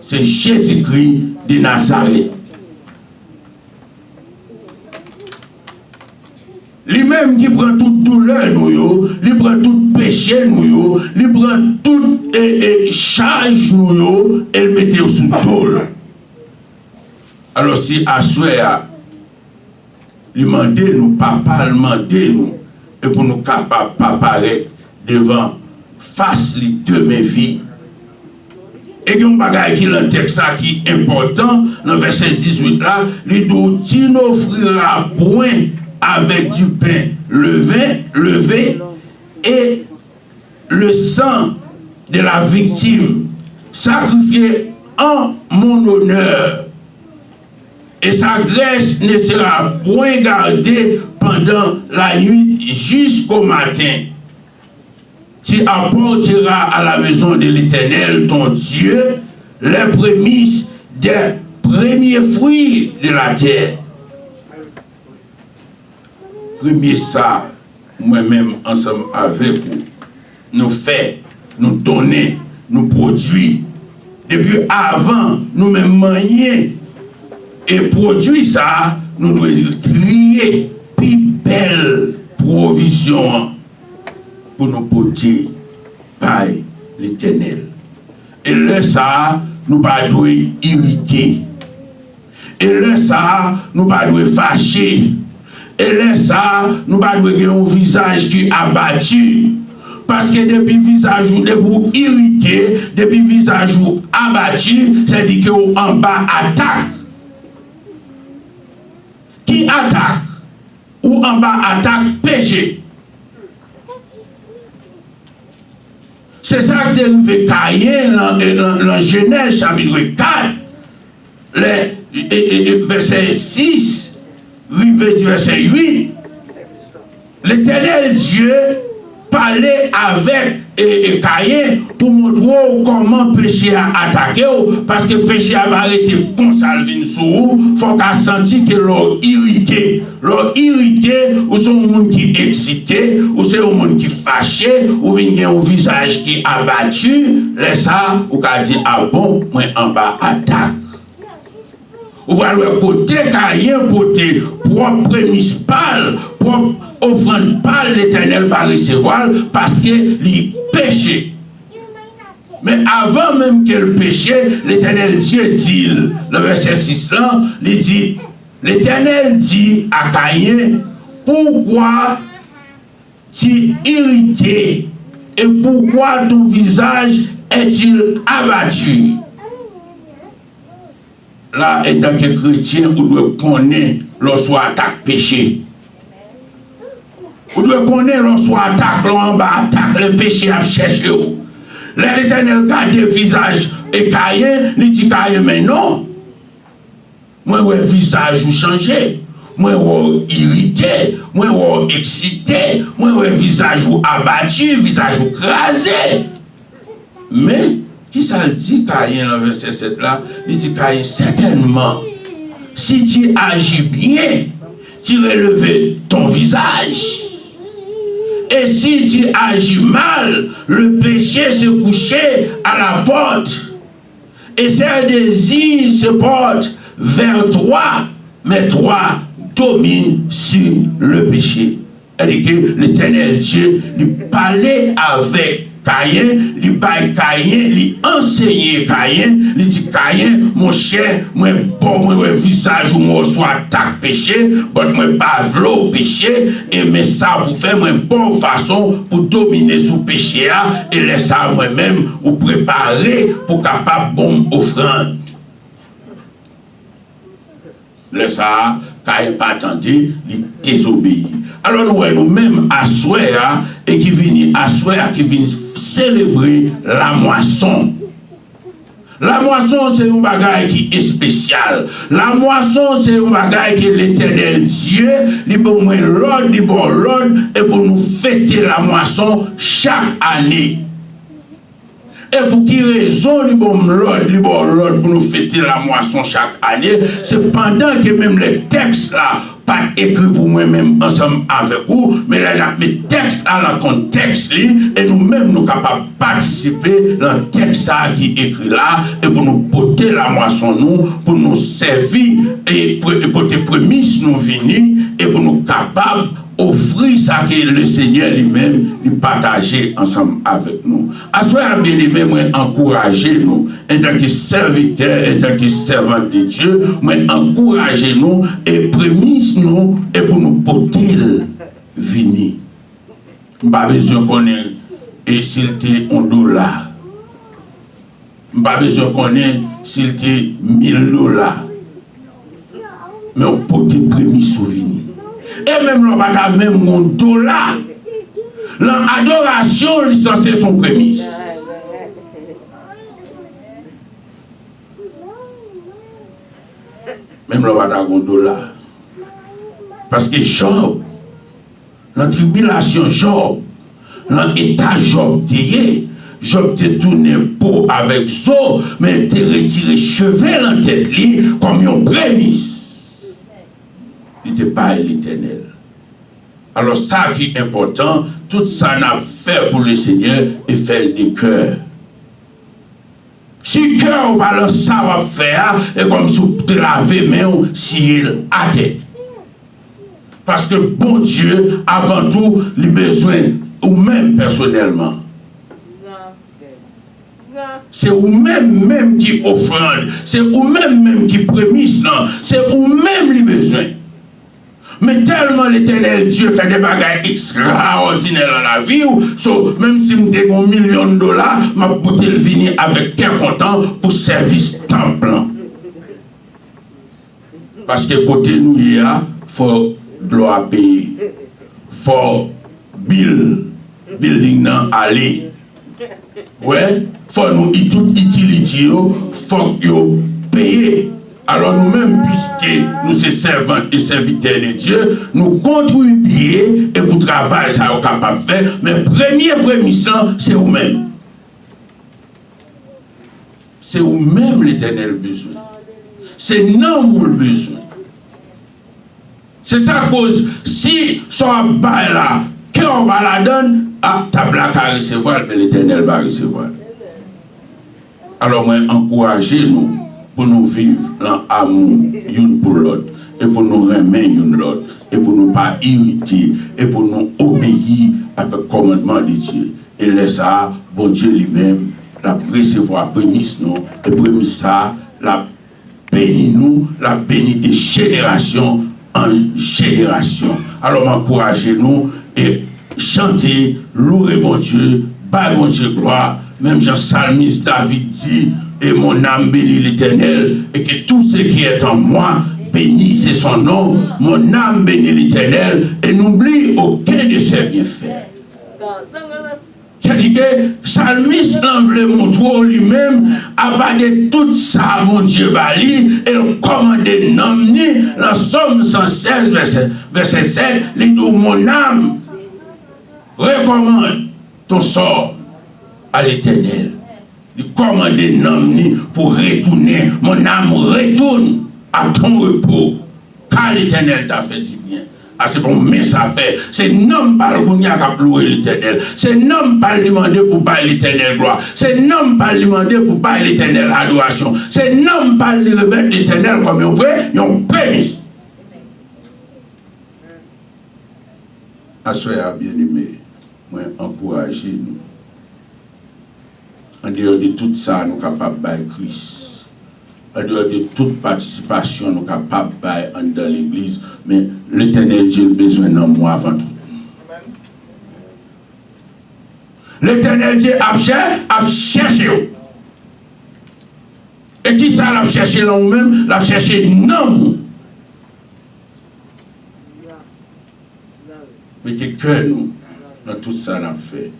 C'est Jésus-Christ de Nazareth. Lui-même qui prend toute douleur nous, il prend tout péché nous, il prend toute charge nous et le met sous tôle. Alors si à souhait, il demande nous, papa demande nous. et pour nous capables de apparaître devant face de mes vies. Et il y a un bagage qui est dans le texte qui est important, dans le verset 18 là, il dit tu n'offriras point avec du pain levé et le sang de la victime sacrifié en mon honneur. Et sa graisse ne sera point gardée pendant la nuit jusqu'au matin. Tu apporteras à la maison de l'Éternel, ton Dieu, les prémices des premiers fruits de la terre. Premier ça, moi-même, ensemble avec vous, nous fait, nous donner, nous produire. Depuis avant, nous-mêmes manier et produire ça, nous devons trier plus belle provision pour nous porter par l'Éternel. Et là, ça, nous ne devons pas irriter. Et là, ça, nous ne devons pas fâcher. Et là, ça, nous ne devons pas avoir un visage qui est abattu. Parce que depuis le visage vous irrité, depuis le visage abattu, c'est-à-dire que en bas attaque. Qui attaque? Ou en bas attaque péché. C'est ça qui est arrivé Caïn dans Genèse chapitre 4, verset 6, arrivé du verset 8. L'Éternel Dieu parlait avec Caïn pour montrer comment le péché a attaqué, parce que le péché a arrêté comme ça, il faut qu'à sentir que l'on irrité. L'on irrité, ou c'est un monde qui est excité, ou c'est un monde qui est fâché, ou il y a un visage qui est abattu, laisse ça, ou qu'à dire, ah bon, moi en bas attaque. Ou va le côté Caïn, côté propre prémisse pâle, propre offrande pâle, l'Éternel va recevoir parce que il péché. Mais avant même qu'il péché, l'Éternel Dieu dit, le verset 6 là, il dit, l'Éternel dit à Caïn, pourquoi tu es irrité et pourquoi ton visage est-il abattu? Là, étant que chrétien, vous devez connaître lorsqu'on attaque péché. Vous devez connaître lorsqu'on attaque, l'on attaque le péché à chercher. L'Éternel garde le visage et Caïn, il dit Caïn, mais non. Moi, le visage changé. Moi, irrité. Moi, excité. Moi, le visage abattu, visage crasé. Mais, qui ça dit Caïn dans le verset 7 là? Il dit Caïn, certainement, si tu agis bien, tu relèves ton visage. Et si tu agis mal, le péché se couchait à la porte. Et ses désirs se portent vers toi, mais toi domines sur le péché. Et que l'Éternel Dieu lui parlait avec Caïn, il baille Caïn, il enseignait Caïn, il dit Caïn, mon cher, moi bon, moi visage où moi soit attaque péché, mais moi pas v'lò péché, et mais ça vous fait moi bonne façon pour dominer sous péché et laisser ça moi-même ou préparer pour capable bonne offrande. Laisse ça, Caïn pas attendre, il désobéit. Alors nous-mêmes à soir et qui viennent à soir, qui viennent célébrer la moisson. La moisson, c'est un bagage qui est spécial. La moisson, c'est un bagage que l'Éternel Dieu, il pour moi l'ordre, il pour l'ordre, et pour nous fêter la moisson chaque année. Et pour qui raison, il pour l'ordre pour nous fêter la moisson chaque année, c'est pendant que même les textes là, pas écrit pour moi-même ensemble avec vous, mais là, mes textes à la contexte, et nous-mêmes, nous capables de participer dans le texte qui est écrit là, et pour nous porter la moisson, nous, pour nous servir, et pour tes prémices, nous venir, et pour nous capables offrir ça que le Seigneur lui-même lui partager ensemble avec nous. À soi, bien aimé, moi, encourager nous, en tant que serviteur, en tant que servant de Dieu, moi, encourager nous et prémisse nous et pour nous porter venir. Pas besoin qu'on ait et s'il était $1. Pas besoin qu'on ait s'il était $1000. Mais on peut te prémices souvenir. Et même le pas même $1. L'adoration, c'est son prémisse. Même le pas $1. Parce que Job, la tribulation Job, l'état Job t'ayé, Job te tourné peau avec zo, mais te retiré cheveux dans la tête li comme une prémisse. Il n'était pas l'Éternel. Alors ça qui est important, tout ça n'a fait pour le Seigneur et fait des cœurs. Si le cœur va le savoir faire, et comme si vous te lavez main si il a tête. Parce que bon Dieu, avant tout, il a besoin, ou même personnellement. C'est vous-même qui offrande, c'est vous-même qui prémisse, c'est vous-même qui besoin. Mais tellement l'Éternel Dieu fait des bagages extraordinaires dans la vie, même si je me $1 million, je peux venir avec cœur content pour service temps plein. Parce que côté nous, il faut de l'eau à payer, faut building aller. Ouais, faut nous utilité, faut nous payer. Alors nous-mêmes, puisque nous sommes servants et serviteurs de Dieu, nous contribuons et pour travail, ça est capable de faire. Mais premier prémisse, c'est vous-même. C'est vous-même l'Éternel besoin. C'est nous le besoin. C'est ça cause, si son bail là, qu'on va la donner, ta blague à recevoir, mais l'Éternel va recevoir. Alors moi, encouragez-nous pour nous vivre dans l'amour l'une pour l'autre, et pour nous remettre l'une l'autre, et pour nous pas irriter, et pour nous obéir avec le commandement de Dieu. Et laisse ça, bon Dieu lui-même, la recevoir prémisse nous, et prémisse ça, la bénit nous, la bénit de génération en génération. Alors encouragez-nous et chantez, louez mon Dieu, bâille mon Dieu gloire, même Jean-Psalmiste David dit, et mon âme bénit l'Éternel, et que tout ce qui est en moi bénisse son nom, mon âme bénit l'Éternel, et n'oublie aucun de ses bienfaits. C'est-à-dire que Psalmiste voulait montrer lui-même, à part de tout ça, mon Dieu bali, et le commandé nomné, dans Somme 116, verset 7, il dit, mon âme, recommande ton sort à l'Éternel. Il commande nomné pour retourner, mon âme retourne à ton repos, car l'Éternel t'a fait du bien. Ah, c'est bon, mais ça fait. C'est non pas le gounia qui a loué l'Éternel. C'est non pas le demander pour bailler l'Éternel gloire. C'est non pas le demander pour bailler l'Éternel adoration. C'est non pas le remettre l'Éternel comme un prémisse. Assoyez bien aimé, moi encouragez nous. En dehors de tout ça, nous sommes capables de bailler Christ. En dehors de toute participation, nous sommes capables de bailler dans l'église. Mais l'Éternel Dieu a besoin de moi avant tout. L'Éternel Dieu a cherché. Et qui ça l'a cherché là nous-mêmes? L'a cherché non. Mettez cœur nous dans tout ça l'a fait.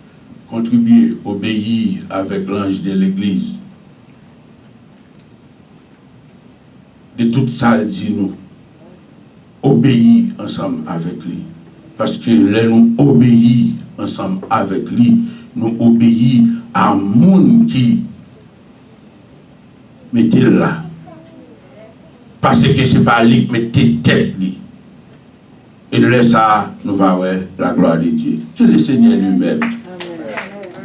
Contribuer, obéir avec l'ange de l'église. De tout ça, il dit nous. Obéir ensemble avec lui. Parce que là, nous obéir ensemble avec lui, nous obéir à un monde qui mettez là. Parce que ce n'est pas lui qui mettez tête. Et là, ça, nous va voir la gloire de Dieu. Que le Seigneur lui-même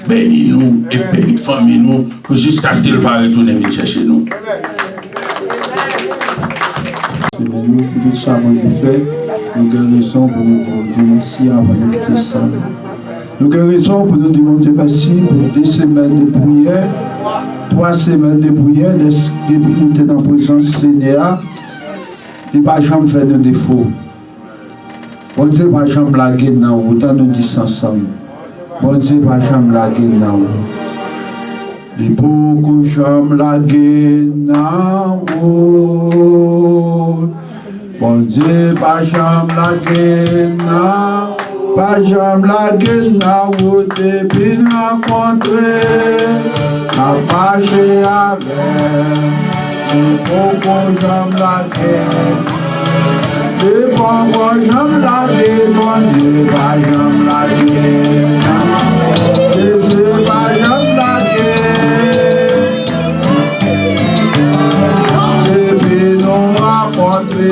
bénis-nous et bénis famille nous jusqu'à ce qu'il va retourner venir chercher nous. C'est nous pour tout ça, nous fait. Nous guérissons pour nous dire merci avant de quitter ça. Nous guérissons pour nous demander merci pour 2 semaines de prière, 3 semaines de prière, depuis nous sommes en présence du Seigneur. Il ne va jamais faire de défaut. On ne va jamais blaguer dans autant nous disons ensemble. Bon Dieu, pas jamais la gueule dans vous. Les beaucoup jamais la gueule dans vous. Bon Dieu, pas jamais la gueule dans vous. Pas jamais la gueule dans vous. Depuis nous rencontrer, la marcher avec. Les beaucoup jamais la gueule. Les beaucoup jamais la gueule. Bon Dieu, pas jamais la gueule. Jésus, pas jamais la gueule. Depuis nous rencontrer,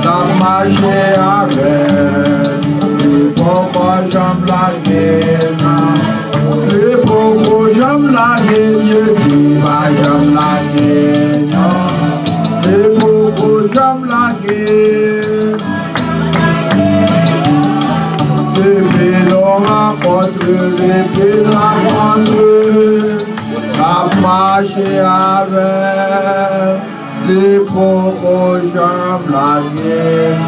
t'as marché avec. Les beaucoup jamais la gueule. Les beaucoup jamais la gueule. Jésus, pas jamais la gueule. Les beaucoup jamais la gueule. Les pédons rencontrés, la marché avec les pocos jambes la guerre.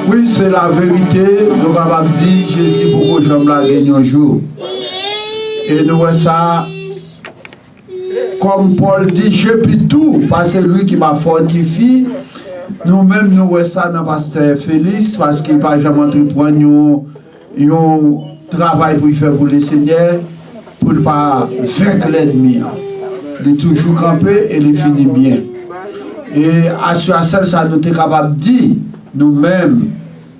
Oui, c'est la vérité. Nous sommes capables de dire Jésus pocos jambes la guerre un jour. Et nous voyons ça. Comme Paul dit, je puis tout, parce que c'est lui qui m'a fortifié. Nous-mêmes, nous voyons ça dans le pasteur Félix, parce qu'il n'a pas jamais entreprendre un travail pour faire pour le Seigneur, pour ne pas vaincre l'ennemi. Il est toujours campé et il finit bien. Et à ce ça, nous sommes capables de dire, nous-mêmes,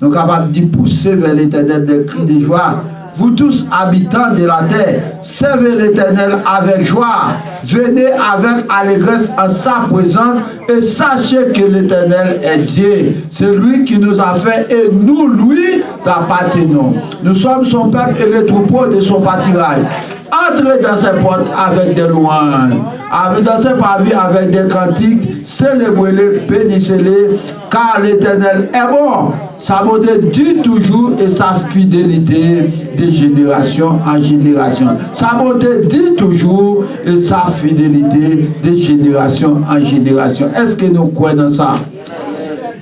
nous sommes capables de pousser vers l'Éternel des cris de joie. Vous tous habitants de la terre, servez l'Éternel avec joie. Venez avec allégresse en sa présence et sachez que l'Éternel est Dieu. C'est lui qui nous a fait et nous, lui, appartenons. Nous sommes son peuple et les troupeaux de son pâturage. Entrez dans ses portes avec des louanges, dans ses pavés avec des cantiques, célébrez-les, bénissez-les, car l'Éternel est bon. Sa bonté dure toujours et sa fidélité de génération en génération. Sa bonté dure toujours et sa fidélité de génération en génération. Est-ce que nous croyons dans ça?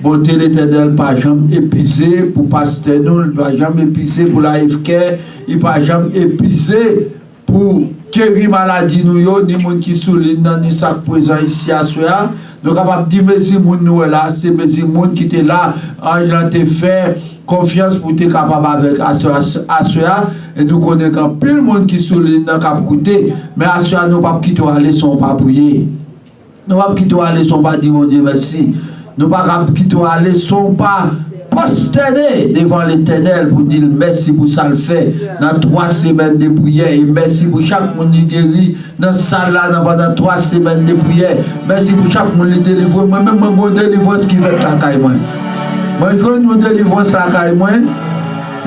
Bonté l'Éternel, pas jamais épuisé pour pasteur nous, pas jamais épuisé pour la FK, il pas jamais épuisé pour guérir maladie nous yo, ni moun qui souligne ni ça présent ici à soir. Nous capables de dire merci moun nous là, c'est merci moun qui était là, en te fait confiance pour être capable avec à soir et nous connaissons plus le monde qui souligne dans cap côté, mais à soir nous pas quitter aller son pas prier. Nous pas quitter aller son pas dire mon Dieu merci. Nous pas quitter aller son pas prosterner devant l'Éternel pour dire merci pour ça le fait dans 3 semaines de prière et merci pour chaque monde qui guérit dans salle là pendant 3 semaines de prière. Merci pour chaque monde qui délivre. Moi-même, mon délivrance qui fait la caille moi. Moi, je veux une délivrance la caille moi.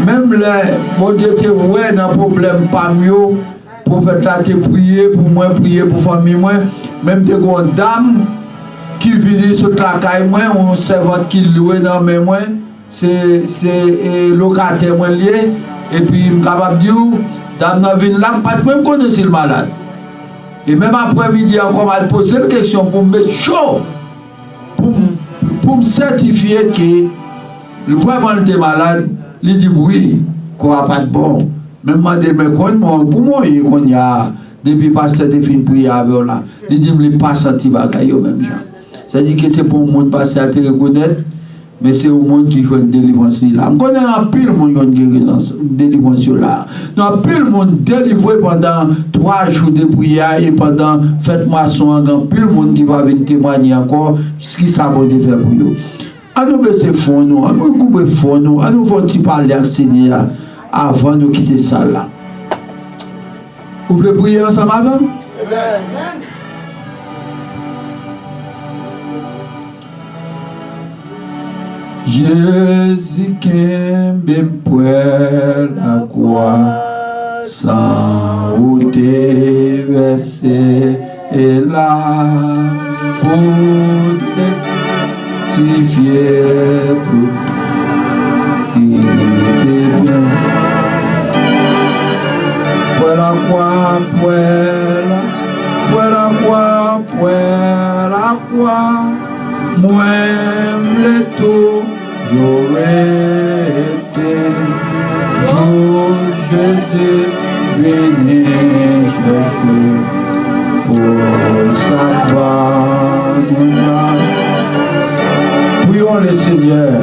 Même les bon Dieu te ouais dans problème pas mieux. Prophète là te prier pour moi, prier pour famille moi. Même des grandes dames qui viennent sur la caille moi, on servante qui loue dans mes moi. C'est locataire moi lié et puis je suis capable de dire dame dans ville là pas même connaître le malade et même après-midi encore mal poser une question pour me mettre chaud pour me certifier que vraiment il est malade il dit oui qu'on a pas de bon même demander mais comment il y a depuis pasteur de fin prier avec là il dit il pas senti bagaille au même genre c'est-à-dire que c'est pour monde passer à te reconnaître. Mais c'est au monde qui joue une délivrance là. On connaît un pile monde qui joue une délivrance là. Nous avons pile monde délivré pendant 3 jours de prière et pendant fête moisson en pile monde qui va venir témoigner encore ce qui ça va faire pour nous. À nous baisser fond nous, à nous couper fond nous, à nous faire parler avec Seigneur avant de quitter ça là. Vous voulez prier ensemble avant? Amen. Jésus qui aime pour la croix, sans route versée est là pour rectifier tout qui était bien. Pour la croix, moi le tout. Jésus, venez chercher pour savoir. Prions le Seigneur.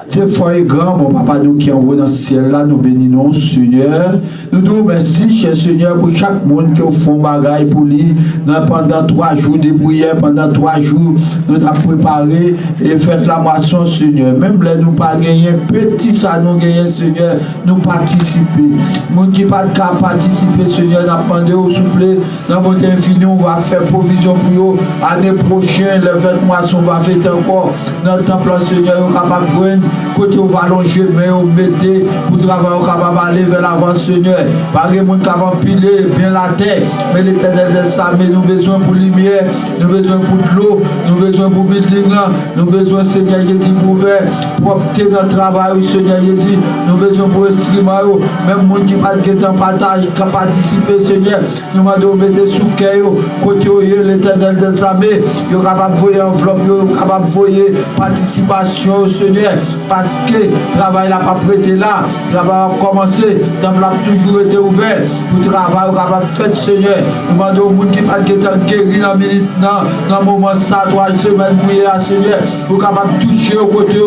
C'est fort et grand, mon papa, nous qui envoie dans le ciel là, nous bénissons, Seigneur. Nous nous remercions, cher Seigneur, pour chaque monde qui fait bagaille pour lui. Pendant 3 jours de prière, pendant 3 jours, nous avons préparé et fait la moisson, Seigneur. Même là, nous pas gagné, petit ça, nous gagné, Seigneur, nous participer. Monde qui pas de cas participer, Seigneur, nous demandé au souple, dans votre infini, on va faire provision pour eux. L'année prochaine, le 20 moisson, on va faire encore dans le temple, Seigneur, on est capable de joindre. Côté on va longer, mais on mettez pour travailler, on capable d'aller vers l'avant, Seigneur. Par exemple, on capable piler bien la terre, mais l'Éternel de ça, mais nous besoin pour lumière, nous besoin pour de l'eau, nous besoin pour building là, nous besoin, Seigneur Jésus, pour faire, pour obtenir notre travail, Seigneur Jésus, nous besoin pour instrument, même monde qui pas de partage, qui participer, Seigneur, nous demandons de mettre sous cœur, côté l'Éternel de ça, mais il est capable de voyer enveloppe, il est capable de voyer participation, Seigneur. Parce que le travail n'a pas prêté là, le travail a commencé, le temple a toujours été ouvert pour le travail capable de faire, Seigneur. Nous demandons aux gens qui pas guéri dans la minute, dans le moment ça, 3 semaines pour y aller, Seigneur, pour capable de toucher au côté,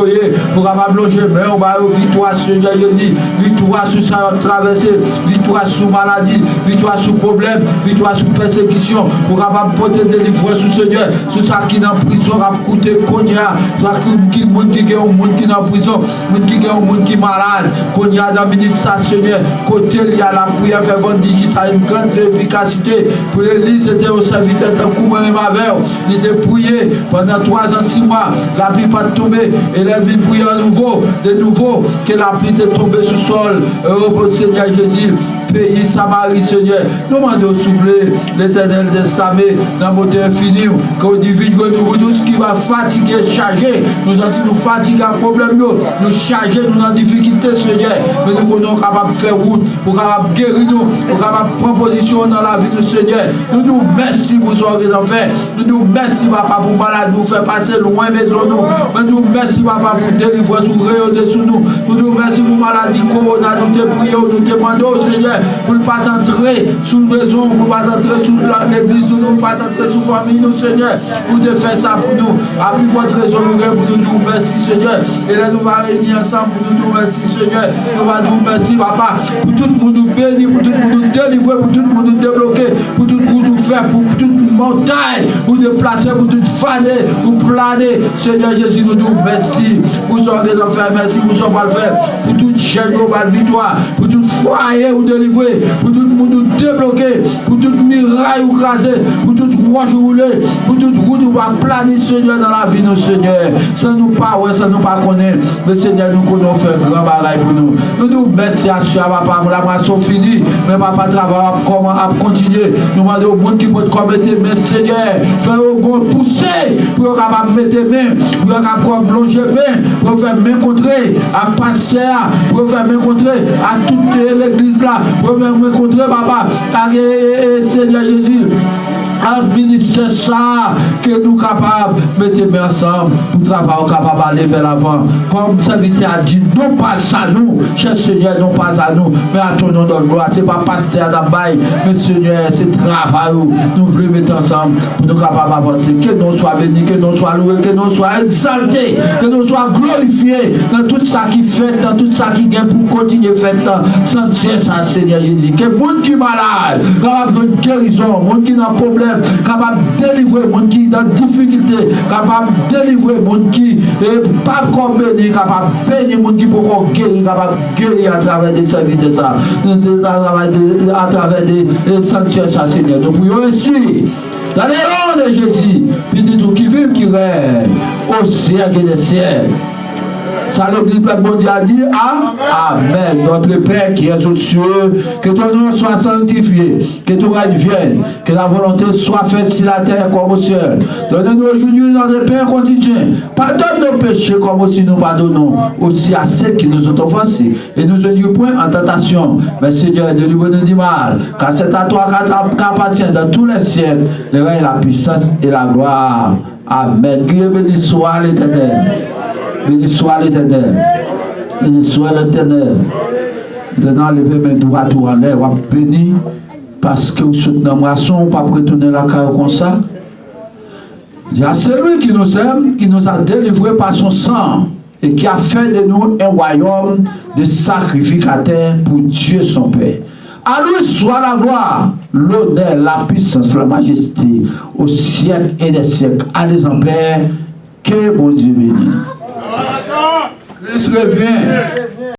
pour capable de loger, mais on va avoir victoire, Seigneur Jésus, victoire sur sa traversée, victoire sur maladie, victoire sur problème, victoire sur persécution, pour capable de porter délivrance sur Seigneur, sur ça qui est en prison, a coûté cognac, sur ça qui est en prison, moun qui gagne, moun qui malade, qu'on y a dans le ministre, Seigneur, côté il y a la prière, fait vendigi, ça a une grande efficacité. Pour l'église, c'était au serviteur, tant que moi-même avec, il était prié pendant 3 ans, 6 mois, la pluie pas tombée, et la vie prier de nouveau, que la pluie était tombée sous le sol, heureux Seigneur Jésus. Pays Samarie, Seigneur, nous demandons souffler l'Éternel de Samé dans beauté infinie, que divine nous tout ce qui va fatiguer, charger, nous fatiguer un problème, nous charger, nous en difficulté, Seigneur, mais nous sommes capables de faire route, pour capable guérir nous, pour capable prendre position dans la vie du Seigneur. Nous nous merci pour ce que nous avons fait, nous nous merci, Papa, pour malade, nous faire passer loin maison nous, mais nous merci, Papa, pour délivrer sous rayon dessous nous, nous merci pour maladie, corona, nous te prions, nous demandons, Seigneur, pour ne pas entrer sous maison, pour ne pas entrer sous l'église, pour ne pas entrer sous famille, nous, Seigneur, pour te faire ça pour nous. Après votre raison, nous pour nous merci, Seigneur. Et là, nous allons réunir ensemble pour nous merci, Seigneur. Nous allons nous merci, Papa, pour tout le monde nous bénir, pour tout le monde nous délivrer, pour tout le monde nous débloquer, pour tout le monde nous faire, pour toute montagne, pour déplacer, pour toute faner, pour planer. Seigneur Jésus, nous nous merci. Pour ce que nous avons fait, merci pour ce qu'on va faire, pour toute chaîne, pour toute victoire, pour tout foyer ou délivrer, pour tout le monde nous débloquer, pour toute miraille ou craser, pour toute roche rouler, pour toute route ou va planer, Seigneur, dans la vie, nous, Seigneur. Sans nous pas, ouais, sans nous pas connaître, mais Seigneur, nous connaissons faire grand bagaille pour nous. Nous nous merci à ce papa, la moisson finie, mais papa travaille comment à continuer. Nous demandons au monde qui peut commettre, mais Seigneur, faire au grand pousser, pour capable mettre main, pour capable plonger main, pour faire main contrer à pasteur, pour faire main contrer à toute l'église là, pour faire main contrer, papa, Seigneur Jésus. Administre ça, que nous capables de mettre ensemble pour travailler capable d'aller vers l'avant. Comme serviteur a dit, non pas à nous, cher Seigneur, non pas à nous, mais à ton nom de gloire. Ce n'est pas pasteur d'Abaye, mais Seigneur, c'est travail. Nous voulons mettre ensemble pour nous capables d'avancer. Que nous soyons bénis, que nous soyons loués, que nous soyons exaltés, que nous soyons glorifiés dans tout ça qui fait, dans tout ça qui gagne pour continuer à faire sans Dieu, ça, Seigneur Jésus. Que le monde qui est malade, capable de guérison, le monde qui n'a pas de problème, capable de délivrer le monde qui est dans difficulté, capable de délivrer le monde qui n'est pas comme béni, capable de bénir le monde qui peut guérir, capable de guérir à travers des services de ça, à travers des sanctuaires, ça, Seigneur. Nous prions ainsi, dans le nom de Jésus, puis tout qui vit, qui règne au siècle des siècles. Ça l'église mondiale a dit Amen. Notre Père qui est aux cieux, que ton nom soit sanctifié, que ton règne vienne, que la volonté soit faite sur la terre comme au ciel. Donne-nous aujourd'hui notre Père quotidien. Pardonne nos péchés comme aussi nous pardonnons aussi à ceux qui nous ont offensés. Et nous ne dis point en tentation. Mais Seigneur, délivre-nous du mal. Car c'est à toi qu'appartient dans tous les siècles le règne, la puissance et la gloire. Amen. Dieu béni soit l'Éternel. Béni soit l'Éternel. Béni soit l'Éternel. Maintenant, levez mes doigts tout en l'air, on béni, parce que vous soutenez dans ma son, pas retourner la carrière comme ça. Il y a celui qui nous aime, qui nous a délivrés par son sang, et qui a fait de nous un royaume de sacrificateurs pour Dieu son Père. À lui soit la gloire, l'honneur, la puissance, la majesté, au siècle et des siècles. Allez en paix, que mon Dieu bénisse. Christ revient.